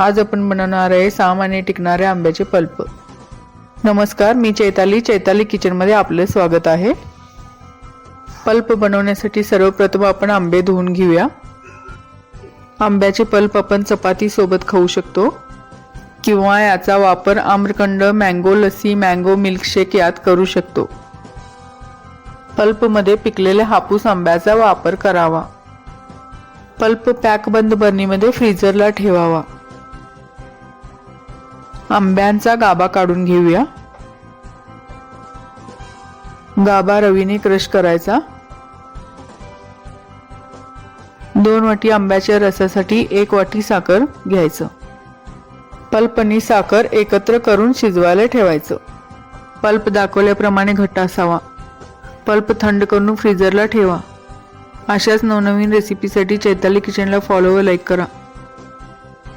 आज आपण बनवणार आहे 6 महिने टिकणारे आंब्याचे पल्प। नमस्कार, मी चैताली किचनमध्ये आपले स्वागत आहे। पल्प बनवण्यासाठी सर्वप्रथम आपण आंबे धुवून घेऊया। आंब्याचे पल्प आपण चपाती सोबत खाऊ शकतो किंवा याचा वापर आम्रखंड, मँगो लस्सी, मँगो मिल्कशेक यात करू शकतो। पल्प मध्ये पिकलेले हापूस आंब्याचा वापर करावा। पल्प पॅक बंद बरणीमध्ये फ्रीजरला ठेवावा। आंब्यांचा गाभा काढून घेऊया। गाभा रवीने क्रश करायचा। 2 वाटी आंब्याच्या रसासाठी 1 वाटी साखर घ्यायचं। पल्प आणि साखर एकत्र करून शिजवायला ठेवायचं। पल्प दाखवल्याप्रमाणे घट्ट असावा। पल्प थंड करून फ्रीजरला ठेवा। अशाच नवनवीन रेसिपीसाठी चैताली किचनला फॉलो व लाईक करा।